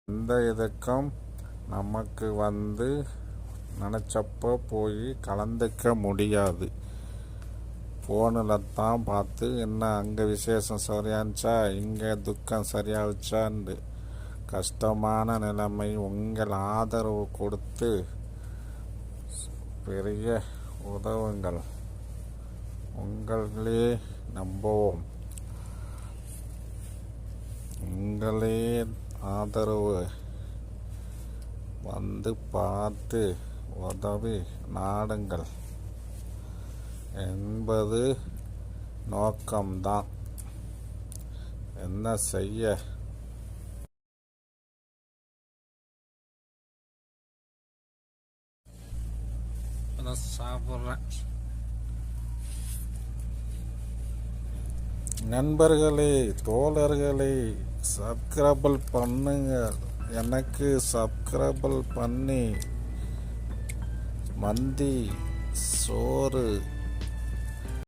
எந்த இதுக்கும் நமக்கு நினச்சப்போ போய் கலந்துக்க முடியாது. ஃபோனில் தான் பார்த்து என்ன அங்கே விசேஷம் சரியாச்சா, இங்கே துக்கம் சரியாச்சான்னு கஷ்டமான நிலைமை. உங்கள் ஆதரவு கொடுத்து பெரிய உதவுங்கள். உங்களே நம்புவோம். உங்களே ஆதரவு பார்த்து உதவி நாடுங்கள் என்பது நோக்கம்தான். என்ன செய்ய? சாப்பிட்றேன். நண்பர்களே, தோழர்களே, சப்ஸ்கிரைப் பண்ணுங்க. எனக்கு சப்ஸ்கிரைப் பண்ணி மந்தி சோறு